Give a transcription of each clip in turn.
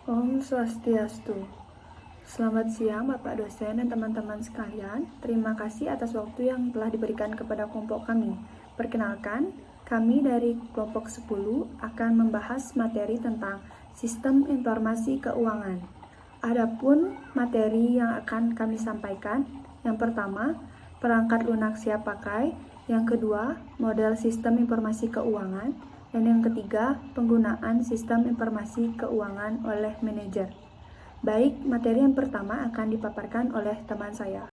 Om Swastiastu. Selamat siang Bapak dosen dan teman-teman sekalian. Terima kasih atas waktu yang telah diberikan kepada kelompok kami. Perkenalkan, kami dari kelompok 10 akan membahas materi tentang sistem informasi keuangan. Adapun materi yang akan kami sampaikan, yang pertama, perangkat lunak siap pakai, yang kedua, model sistem informasi keuangan, dan yang ketiga, penggunaan sistem informasi keuangan oleh manajer. Baik, materi yang pertama akan dipaparkan oleh teman saya.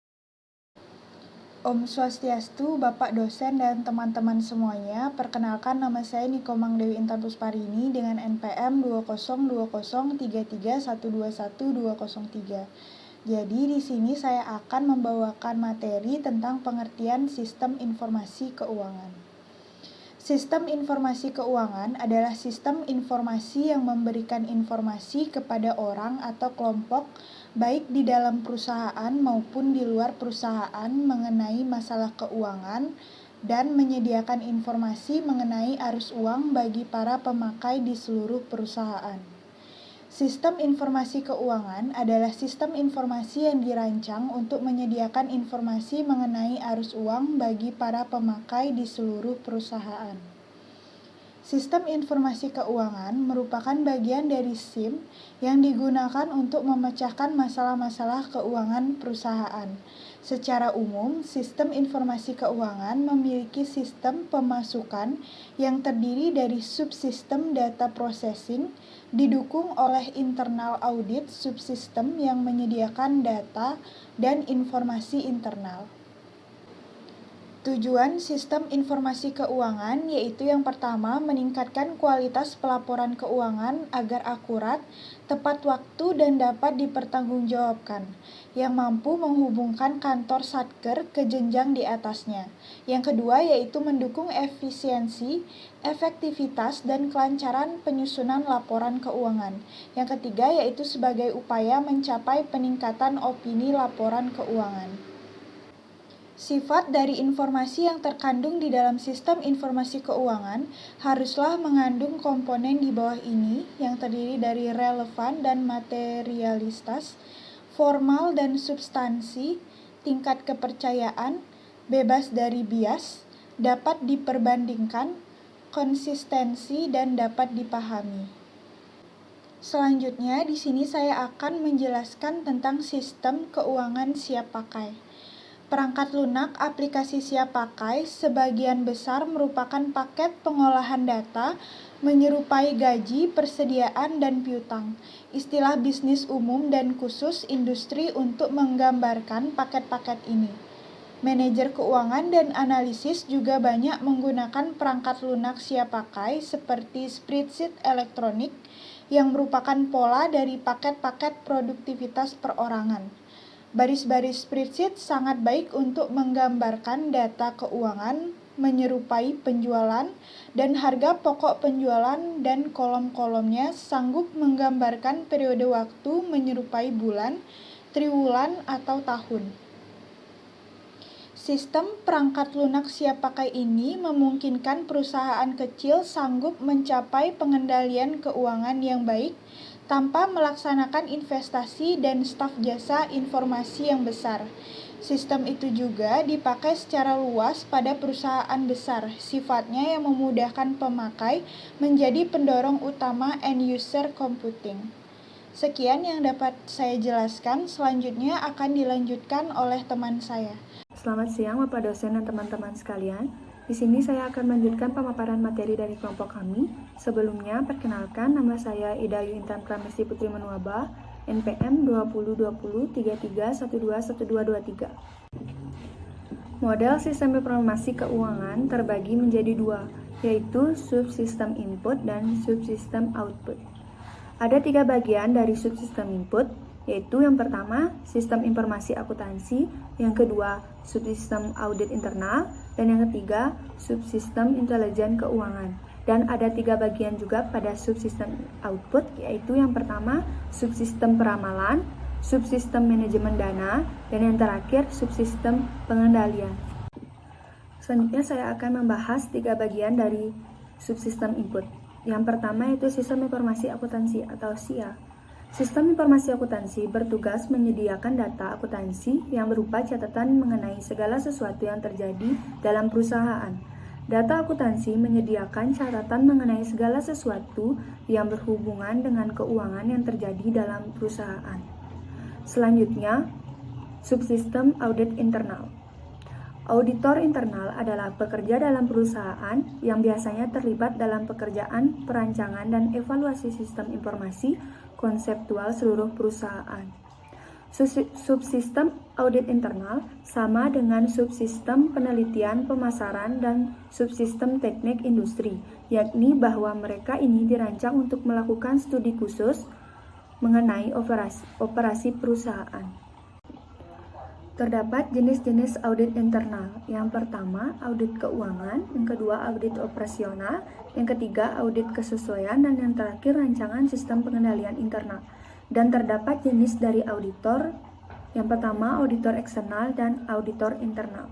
Om Swastiastu, Bapak dosen dan teman-teman semuanya. Perkenalkan, nama saya Niko Mangdewi Intan Pusparini dengan NPM 2020331211203. Jadi di sini saya akan membawakan materi tentang pengertian sistem informasi keuangan. Sistem informasi keuangan adalah sistem informasi yang memberikan informasi kepada orang atau kelompok baik di dalam perusahaan maupun di luar perusahaan mengenai masalah keuangan dan menyediakan informasi mengenai arus uang bagi para pemakai di seluruh perusahaan. Sistem informasi keuangan adalah sistem informasi yang dirancang untuk menyediakan informasi mengenai arus uang bagi para pemakai di seluruh perusahaan. Sistem informasi keuangan merupakan bagian dari SIM yang digunakan untuk memecahkan masalah-masalah keuangan perusahaan. Secara umum, sistem informasi keuangan memiliki sistem pemasukan yang terdiri dari subsistem data processing, didukung oleh internal audit subsistem yang menyediakan data dan informasi internal. Tujuan sistem informasi keuangan yaitu yang pertama, meningkatkan kualitas pelaporan keuangan agar akurat, tepat waktu dan dapat dipertanggungjawabkan, yang mampu menghubungkan kantor Satker ke jenjang di atasnya. Yang kedua yaitu mendukung efisiensi, efektivitas dan kelancaran penyusunan laporan keuangan. Yang ketiga yaitu sebagai upaya mencapai peningkatan opini laporan keuangan. Sifat dari informasi yang terkandung di dalam sistem informasi keuangan haruslah mengandung komponen di bawah ini yang terdiri dari relevan dan materialitas, formal dan substansi, tingkat kepercayaan, bebas dari bias, dapat diperbandingkan, konsistensi dan dapat dipahami. Selanjutnya, di sini saya akan menjelaskan tentang sistem keuangan siap pakai. Perangkat lunak aplikasi siap pakai sebagian besar merupakan paket pengolahan data menyerupai gaji, persediaan, dan piutang. Istilah bisnis umum dan khusus industri untuk menggambarkan paket-paket ini. Manajer keuangan dan analisis juga banyak menggunakan perangkat lunak siap pakai seperti spreadsheet elektronik yang merupakan pola dari paket-paket produktivitas perorangan. Baris-baris spreadsheet sangat baik untuk menggambarkan data keuangan menyerupai penjualan dan harga pokok penjualan dan kolom-kolomnya sanggup menggambarkan periode waktu menyerupai bulan, triwulan, atau tahun. Sistem perangkat lunak siap pakai ini memungkinkan perusahaan kecil sanggup mencapai pengendalian keuangan yang baik tanpa melaksanakan investasi dan staf jasa informasi yang besar. Sistem itu juga dipakai secara luas pada perusahaan besar, sifatnya yang memudahkan pemakai menjadi pendorong utama end-user computing. Sekian yang dapat saya jelaskan, selanjutnya akan dilanjutkan oleh teman saya. Selamat siang Bapak dosen dan teman-teman sekalian. Di sini saya akan melanjutkan pemaparan materi dari kelompok kami. Sebelumnya, perkenalkan, nama saya Ida Ayu Intan Pramesti Putri Menuaba, NPM 202033121223. Model sistem informasi keuangan terbagi menjadi dua, yaitu subsistem input dan subsistem output. Ada 3 bagian dari subsistem input, yaitu yang pertama, sistem informasi akuntansi, yang kedua, subsistem audit internal, dan yang ketiga, subsistem intelijen keuangan. Dan ada 3 bagian juga pada subsistem output, yaitu yang pertama, subsistem peramalan, subsistem manajemen dana, dan yang terakhir, subsistem pengendalian. Selanjutnya saya akan membahas 3 bagian dari subsistem input. Yang pertama yaitu sistem informasi akuntansi atau SIA. Sistem informasi akuntansi bertugas menyediakan data akuntansi yang berupa catatan mengenai segala sesuatu yang terjadi dalam perusahaan. Data akuntansi menyediakan catatan mengenai segala sesuatu yang berhubungan dengan keuangan yang terjadi dalam perusahaan. Selanjutnya, subsistem audit internal. Auditor internal adalah pekerja dalam perusahaan yang biasanya terlibat dalam pekerjaan, perancangan, dan evaluasi sistem informasi konseptual seluruh perusahaan. Subsistem audit internal sama dengan subsistem penelitian, pemasaran, dan subsistem teknik industri, yakni bahwa mereka ini dirancang untuk melakukan studi khusus mengenai operasi perusahaan. Terdapat jenis-jenis audit internal. Yang pertama, audit keuangan, yang kedua, audit operasional, yang ketiga, audit kesesuaian, dan yang terakhir, rancangan sistem pengendalian internal. Dan terdapat jenis dari auditor. Yang pertama, auditor eksternal dan auditor internal.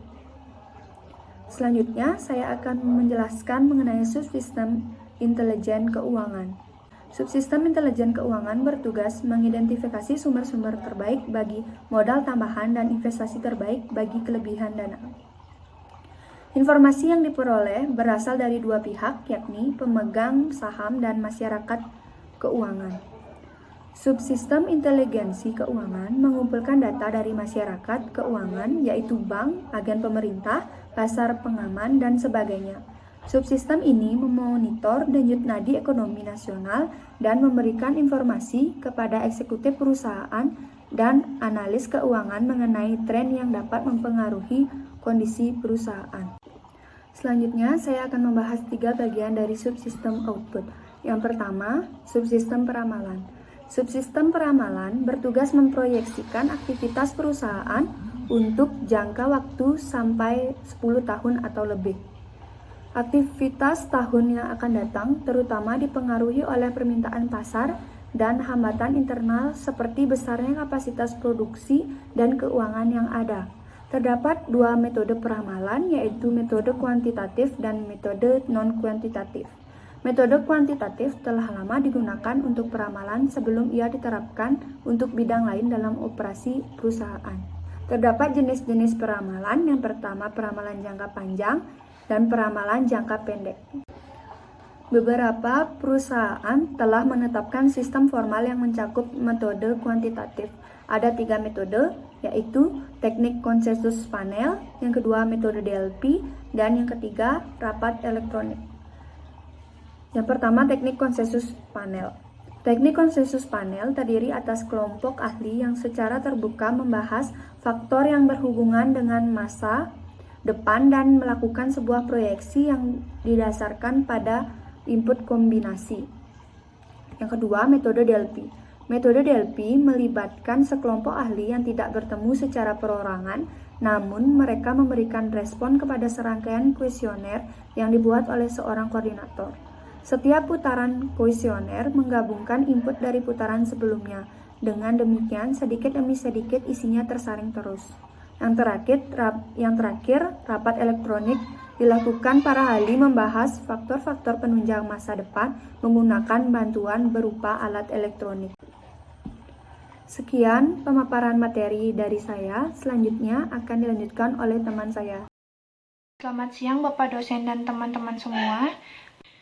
Selanjutnya, saya akan menjelaskan mengenai subsistem intelijen keuangan. Subsistem intelijen keuangan bertugas mengidentifikasi sumber-sumber terbaik bagi modal tambahan dan investasi terbaik bagi kelebihan dana. Informasi yang diperoleh berasal dari dua pihak, yakni pemegang saham dan masyarakat keuangan. Subsistem inteligensi keuangan mengumpulkan data dari masyarakat keuangan, yaitu bank, agen pemerintah, pasar pengaman, dan sebagainya. Subsistem ini memonitor denyut nadi ekonomi nasional dan memberikan informasi kepada eksekutif perusahaan dan analis keuangan mengenai tren yang dapat mempengaruhi kondisi perusahaan. Selanjutnya, saya akan membahas 3 bagian dari subsistem output. Yang pertama, subsistem peramalan. Subsistem peramalan bertugas memproyeksikan aktivitas perusahaan untuk jangka waktu sampai 10 tahun atau lebih. Aktivitas tahun yang akan datang terutama dipengaruhi oleh permintaan pasar dan hambatan internal seperti besarnya kapasitas produksi dan keuangan yang ada. Terdapat 2 metode peramalan, yaitu metode kuantitatif dan metode non-kuantitatif. Metode kuantitatif telah lama digunakan untuk peramalan sebelum ia diterapkan untuk bidang lain dalam operasi perusahaan. Terdapat jenis-jenis peramalan. Yang pertama, peramalan jangka panjang dan peramalan jangka pendek. Beberapa perusahaan telah menetapkan sistem formal yang mencakup metode kuantitatif. Ada 3 metode, yaitu teknik konsensus panel, yang kedua metode DLP, dan yang ketiga rapat elektronik. Yang pertama, teknik konsensus panel. Teknik konsensus panel terdiri atas kelompok ahli yang secara terbuka membahas faktor yang berhubungan dengan masa depan dan melakukan sebuah proyeksi yang didasarkan pada input kombinasi. Yang kedua, metode DLP. Metode DLP melibatkan sekelompok ahli yang tidak bertemu secara perorangan, namun mereka memberikan respon kepada serangkaian kuesioner yang dibuat oleh seorang koordinator. Setiap putaran kuesioner menggabungkan input dari putaran sebelumnya. Dengan demikian, sedikit demi sedikit isinya tersaring terus. Yang terakhir, rapat elektronik dilakukan para ahli membahas faktor-faktor penunjang masa depan menggunakan bantuan berupa alat elektronik. Sekian pemaparan materi dari saya, selanjutnya akan dilanjutkan oleh teman saya. Selamat siang Bapak dosen dan teman-teman semua.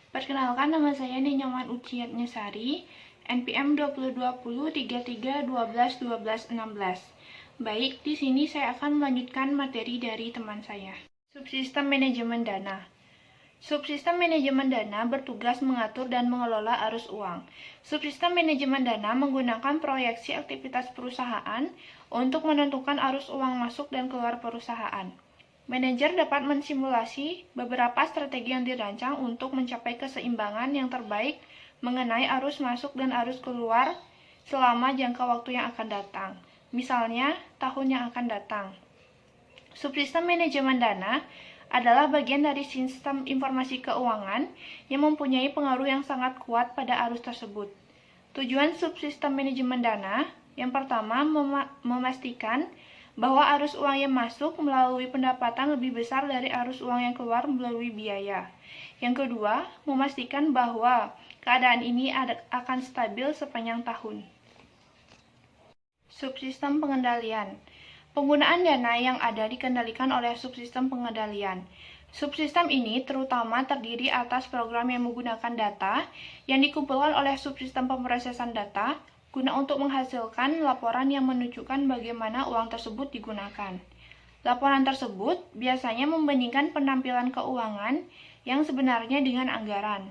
Perkenalkan, nama saya Ninyaman Uciat Nyesari, NPM 2020 33 12 12 16. Baik, di sini saya akan melanjutkan materi dari teman saya. Subsistem manajemen dana. Subsistem manajemen dana bertugas mengatur dan mengelola arus uang. Subsistem manajemen dana menggunakan proyeksi aktivitas perusahaan untuk menentukan arus uang masuk dan keluar perusahaan. Manajer dapat mensimulasi beberapa strategi yang dirancang untuk mencapai keseimbangan yang terbaik mengenai arus masuk dan arus keluar selama jangka waktu yang akan datang. Misalnya, tahun yang akan datang. Subsistem manajemen dana adalah bagian dari sistem informasi keuangan yang mempunyai pengaruh yang sangat kuat pada arus tersebut. Tujuan subsistem manajemen dana yang pertama memastikan bahwa arus uang yang masuk melalui pendapatan lebih besar dari arus uang yang keluar melalui biaya. Yang kedua, memastikan bahwa keadaan ini akan stabil sepanjang tahun. Subsistem pengendalian. Penggunaan dana yang ada dikendalikan oleh subsistem pengendalian. Subsistem ini terutama terdiri atas program yang menggunakan data yang dikumpulkan oleh subsistem pemrosesan data guna untuk menghasilkan laporan yang menunjukkan bagaimana uang tersebut digunakan. Laporan tersebut biasanya membandingkan penampilan keuangan yang sebenarnya dengan anggaran.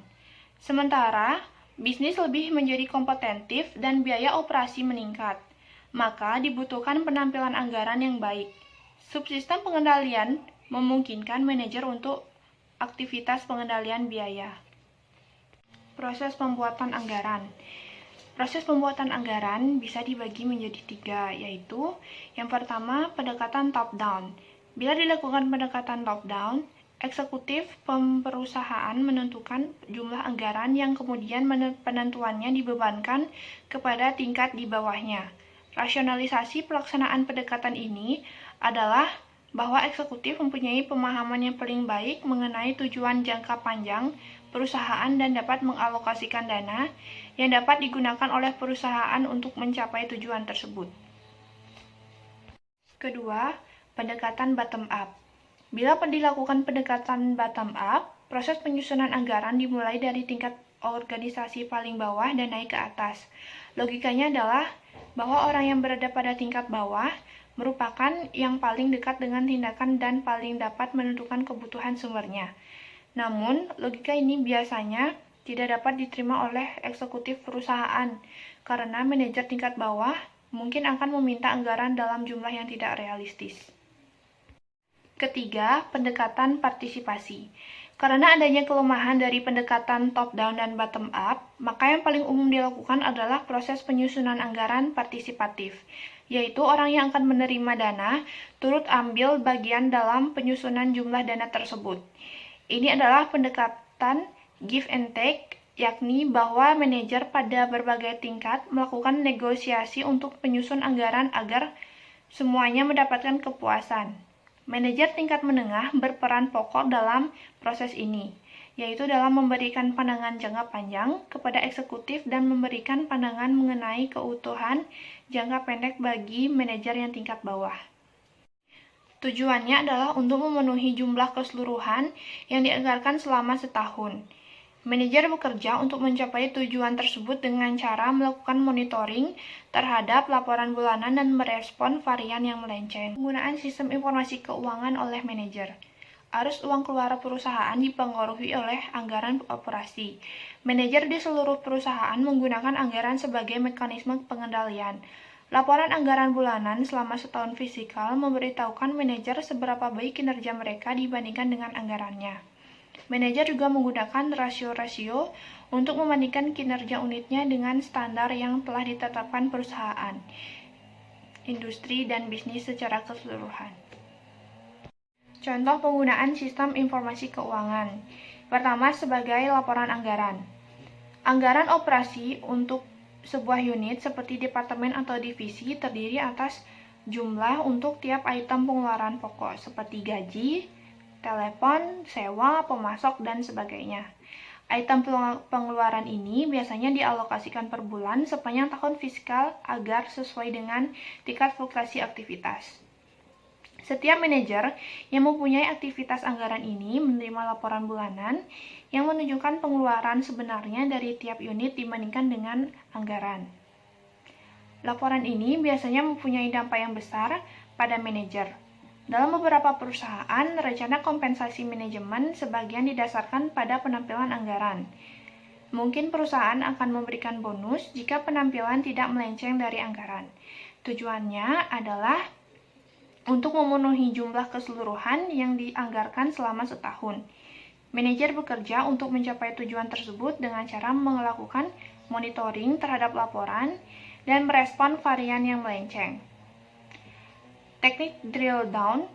Sementara, bisnis lebih menjadi kompetitif dan biaya operasi meningkat, maka dibutuhkan penampilan anggaran yang baik. Subsistem pengendalian memungkinkan manajer untuk aktivitas pengendalian biaya. Proses pembuatan anggaran. Proses pembuatan anggaran bisa dibagi menjadi 3, yaitu yang pertama, pendekatan top-down. Bila dilakukan pendekatan top-down, eksekutif perusahaan menentukan jumlah anggaran yang kemudian penentuannya dibebankan kepada tingkat di bawahnya. Rasionalisasi pelaksanaan pendekatan ini adalah bahwa eksekutif mempunyai pemahaman yang paling baik mengenai tujuan jangka panjang perusahaan dan dapat mengalokasikan dana yang dapat digunakan oleh perusahaan untuk mencapai tujuan tersebut. Kedua, pendekatan bottom up. Bila dilakukan pendekatan bottom up, proses penyusunan anggaran dimulai dari tingkat organisasi paling bawah dan naik ke atas. Logikanya adalah bahwa orang yang berada pada tingkat bawah merupakan yang paling dekat dengan tindakan dan paling dapat menentukan kebutuhan sumbernya. Namun, logika ini biasanya tidak dapat diterima oleh eksekutif perusahaan, karena manajer tingkat bawah mungkin akan meminta anggaran dalam jumlah yang tidak realistis. Ketiga, pendekatan partisipasi. Karena adanya kelemahan dari pendekatan top-down dan bottom-up, maka yang paling umum dilakukan adalah proses penyusunan anggaran partisipatif, yaitu orang yang akan menerima dana turut ambil bagian dalam penyusunan jumlah dana tersebut. Ini adalah pendekatan give and take, yakni bahwa manajer pada berbagai tingkat melakukan negosiasi untuk penyusun anggaran agar semuanya mendapatkan kepuasan. Manajer tingkat menengah berperan pokok dalam proses ini, yaitu dalam memberikan pandangan jangka panjang kepada eksekutif dan memberikan pandangan mengenai keutuhan jangka pendek bagi manajer yang tingkat bawah. Tujuannya adalah untuk memenuhi jumlah keseluruhan yang dianggarkan selama setahun. Manajer bekerja untuk mencapai tujuan tersebut dengan cara melakukan monitoring terhadap laporan bulanan dan merespon varian yang melenceng. Penggunaan sistem informasi keuangan oleh manajer. Arus uang keluar perusahaan dipengaruhi oleh anggaran operasi. Manajer di seluruh perusahaan menggunakan anggaran sebagai mekanisme pengendalian. Laporan anggaran bulanan selama setahun fisikal memberitahukan manajer seberapa baik kinerja mereka dibandingkan dengan anggarannya. Manajer juga menggunakan rasio-rasio untuk membandingkan kinerja unitnya dengan standar yang telah ditetapkan perusahaan, industri, dan bisnis secara keseluruhan. Contoh penggunaan sistem informasi keuangan. Pertama, sebagai laporan anggaran. Anggaran operasi untuk sebuah unit seperti departemen atau divisi terdiri atas jumlah untuk tiap item pengeluaran pokok seperti gaji, telepon, sewa, pemasok, dan sebagainya. Item pengeluaran ini biasanya dialokasikan per bulan sepanjang tahun fiskal agar sesuai dengan tingkat fluktuasi aktivitas. Setiap manajer yang mempunyai aktivitas anggaran ini menerima laporan bulanan yang menunjukkan pengeluaran sebenarnya dari tiap unit dibandingkan dengan anggaran. Laporan ini biasanya mempunyai dampak yang besar pada manajer. Dalam beberapa perusahaan, rencana kompensasi manajemen sebagian didasarkan pada penampilan anggaran. Mungkin perusahaan akan memberikan bonus jika penampilan tidak melenceng dari anggaran. Tujuannya adalah untuk memenuhi jumlah keseluruhan yang dianggarkan selama setahun. Manajer bekerja untuk mencapai tujuan tersebut dengan cara melakukan monitoring terhadap laporan dan merespon varian yang melenceng. Teknik drill down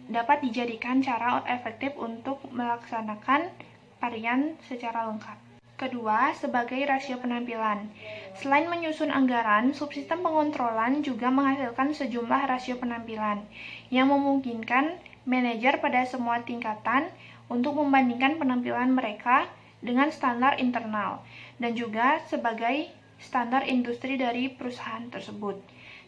dapat dijadikan cara efektif untuk melaksanakan varian secara lengkap. Kedua, sebagai rasio penampilan. Selain menyusun anggaran, subsistem pengontrolan juga menghasilkan sejumlah rasio penampilan yang memungkinkan manajer pada semua tingkatan untuk membandingkan penampilan mereka dengan standar internal dan juga sebagai standar industri dari perusahaan tersebut.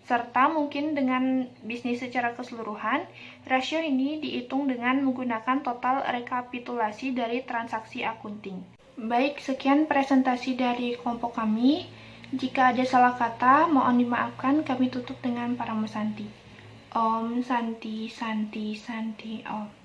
serta mungkin dengan bisnis secara keseluruhan. Rasio ini dihitung dengan menggunakan total rekapitulasi dari transaksi akunting. Baik, sekian presentasi dari kelompok kami. Jika ada salah kata, mohon dimaafkan, kami tutup dengan Paramo Santi. Om Santi Santi Santi Om.